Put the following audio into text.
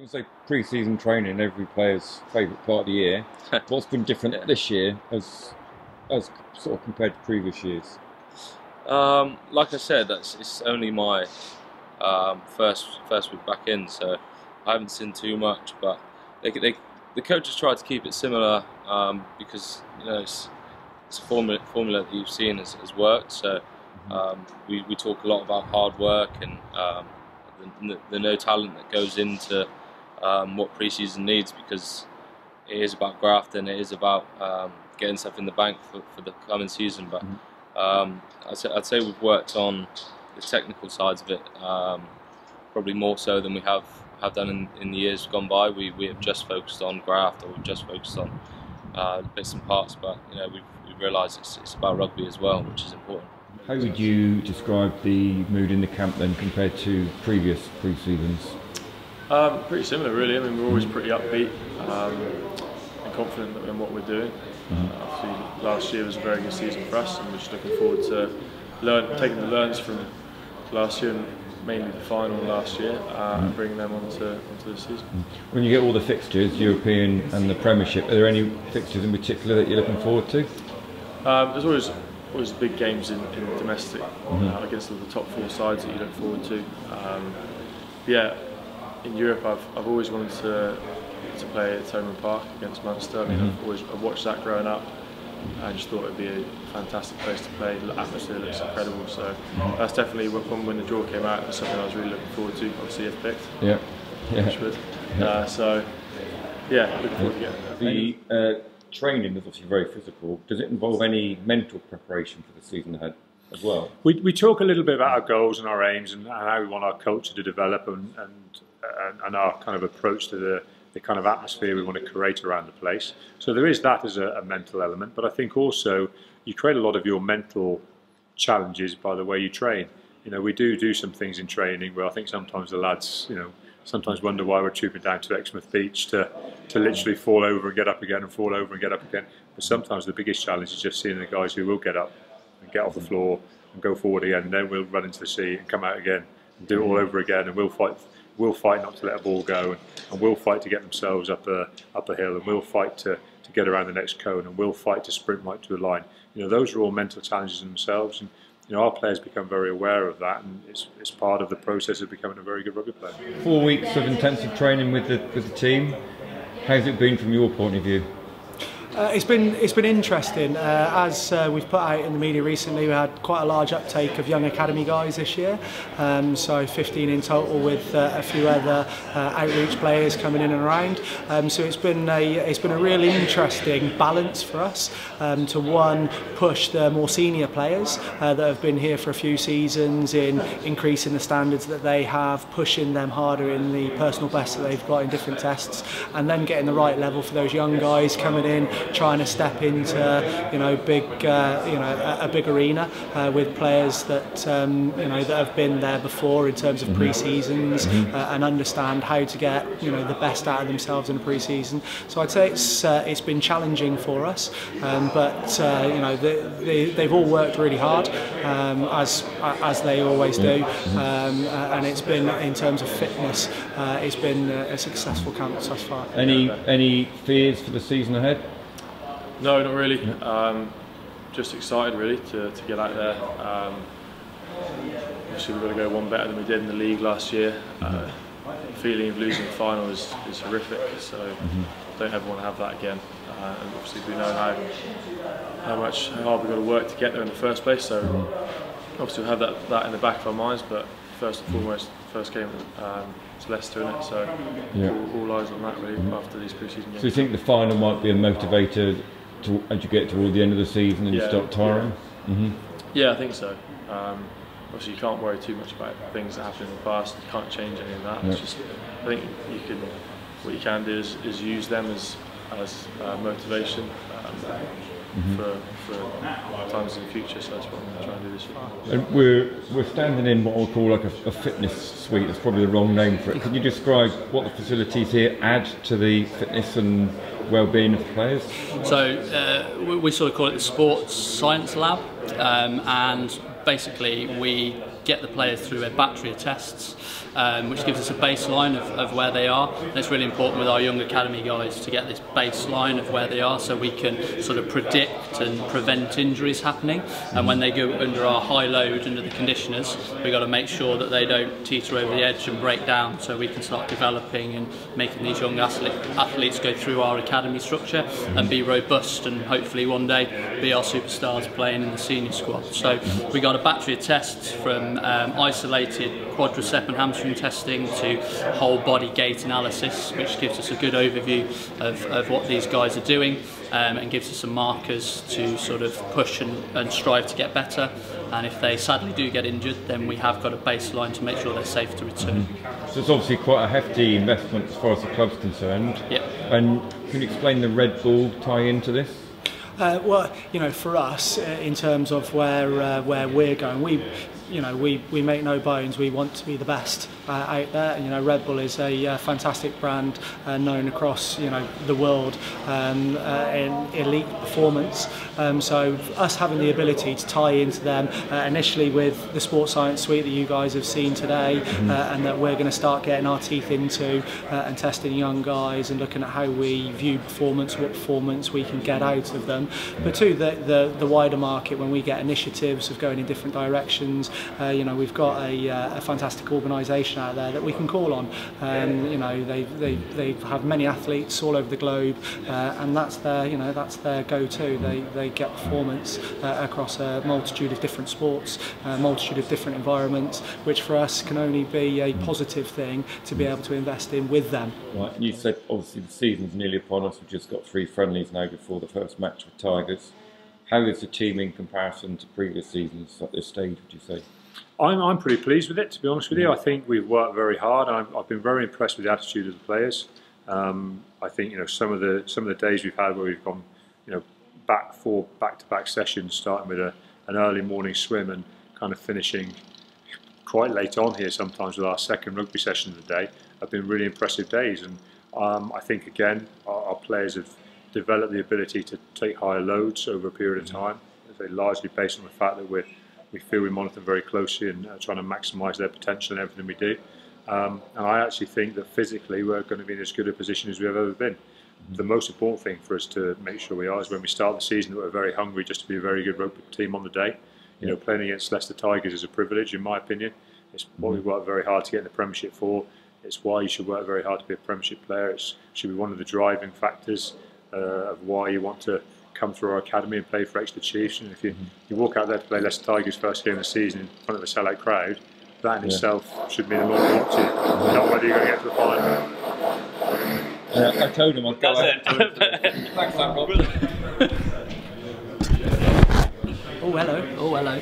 going to say pre-season training, every player's favourite part of the year. What's been different this year as sort of compared to previous years? Like I said, it's only my first week back in, so I haven't seen too much. But the coaches try to keep it similar because it's a formula that you've seen has worked. So we talk a lot about hard work and the no talent that goes into what pre-season needs, because it is about grafting, it is about getting stuff in the bank for the coming season. But I'd say we've worked on the technical sides of it probably more so than we have done in the years gone by. We have just focused on graft, or we've just focused on bits and parts, but we've realised it's about rugby as well, which is important. How would you describe the mood in the camp then compared to previous pre-seasons? Pretty similar, really. I mean, we're always pretty upbeat and confident in what we're doing. Obviously, last year was a very good season for us, and we're just looking forward to taking the learns from last year, and mainly the final last year, and bringing them onto this season. When you get all the fixtures, European and the Premiership, are there any fixtures in particular that you're looking forward to? There's always big games in domestic against the top four sides that you look forward to. Yeah, in Europe I've always wanted to play at Thomond Park against Munster. I mean, I've watched that growing up. I just thought it'd be a fantastic place to play. The atmosphere looks incredible, so that's definitely when the draw came out, it was something I was really looking forward to. Obviously, if picked, so yeah, looking forward to getting there. The training is obviously very physical. Does it involve any mental preparation for the season ahead as well? We talk a little bit about our goals and our aims and how we want our culture to develop and our kind of approach to the kind of atmosphere we want to create around the place. So there is that as a mental element, but I think also you create a lot of your mental challenges by the way you train. You know, we do some things in training where I think sometimes the lads, sometimes wonder why we're trooping down to Exmouth Beach to literally fall over and get up again and fall over and get up again. But sometimes the biggest challenge is just seeing the guys who will get up and get off the floor and go forward again, and then we'll run into the sea and come out again and do it all over again, and we'll fight not to let a ball go, and we'll fight to get themselves up a hill, and we'll fight to get around the next cone, and we'll fight to sprint right to a line. Those are all mental challenges in themselves, and our players become very aware of that, and it's part of the process of becoming a very good rugby player. 4 weeks of intensive training with the team. How's it been from your point of view? It's been interesting. As we've put out in the media recently, we had quite a large uptake of young academy guys this year. So 15 in total, with a few other outreach players coming in and around. So it's been a really interesting balance for us to, one, push the more senior players that have been here for a few seasons in increasing the standards that they have, pushing them harder in the personal best that they've got in different tests, and then getting the right level for those young guys coming in, trying to step into a big arena with players that that have been there before in terms of pre-seasons and understand how to get the best out of themselves in a pre-season. So I'd say it's been challenging for us, but they've all worked really hard as they always do, and it's been, in terms of fitness, it's been a successful camp thus far. Any fears for the season ahead? No, not really. Just excited really to get out there. Obviously we've got to go one better than we did in the league last year. The feeling of losing the final is horrific, so don't ever want to have that again. And obviously we know how hard we've got to work to get there in the first place, so obviously we'll have that in the back of our minds, but first and foremost, first game it's Leicester, isn't it? So all eyes on that really after these pre-season games. So you think the final might be a motivator as you get toward the end of the season and you start tiring? Yeah, I think so. Obviously you can't worry too much about things that happened in the past. You can't change any of that. It's just, I think what you can do is use them as motivation for times in the future, so that's what I'm going to try and do this year. And we're standing in what I'll call like a fitness suite. That's probably the wrong name for it. Can you describe what the facilities here add to the fitness and well-being of the players? So we sort of call it the Sports Science Lab, and basically we get the players through a battery of tests, which gives us a baseline of where they are. And it's really important with our young academy guys to get this baseline of where they are, so we can sort of predict and prevent injuries happening. And when they go under our high load, under the conditioners, we've got to make sure that they don't teeter over the edge and break down, so we can start developing and making these young athletes go through our academy structure and be robust, and hopefully one day be our superstars playing in the senior squad. So we got a battery of tests, from isolated quadricep and hamstring testing to whole body gait analysis, which gives us a good overview of what these guys are doing, and gives us some markers to sort of push and strive to get better. And if they sadly do get injured, then we have got a baseline to make sure they're safe to return. So it's obviously quite a hefty investment as far as the club's concerned. Yep. And can you explain the Red Bull tie into this? Well, you know, for us, in terms of where we're going, we make no bones. We want to be the best out there. You know, Red Bull is a fantastic brand, known across the world in elite performance. So us having the ability to tie into them initially with the sports science suite that you guys have seen today, and that we're going to start getting our teeth into and testing young guys and looking at how we view performance, what performance we can get out of them. But too, the wider market, when we get initiatives of going in different directions, we've got a fantastic organisation out there that we can call on. They have many athletes all over the globe, and that's their go-to. They get performance across a multitude of different sports, a multitude of different environments, which for us can only be a positive thing to be able to invest in with them. Right, you said obviously the season's nearly upon us. We've just got 3 friendlies now before the first match with Tigers. How is the team in comparison to previous seasons at this stage, would you say? I'm pretty pleased with it, to be honest with you. I think we've worked very hard. I've been very impressed with the attitude of the players. I think some of the days we've had where we've gone back-to-back sessions, starting with an early morning swim and kind of finishing quite late on here sometimes with our second rugby session of the day, have been really impressive days. And I think again our players have developed the ability to take higher loads over a period of time. They're largely based on the fact that we feel we monitor them very closely and trying to maximise their potential in everything we do. And I actually think that physically we're going to be in as good a position as we've ever been. The most important thing for us to make sure we are is when we start the season that we're very hungry just to be a very good rugby team on the day. Playing against Leicester Tigers is a privilege, in my opinion. It's what we've worked very hard to get in the Premiership for. It's why you should work very hard to be a Premiership player. It should be one of the driving factors of why you want to come through our academy and play for Exeter Chiefs. And if you walk out there to play Leicester Tigers first game of the season in front of a sellout crowd, that in itself should mean a lot more to you. Not whether you're going to get to the final. I told him I'd go out. Thanks, Rob. Oh, hello. Oh, hello.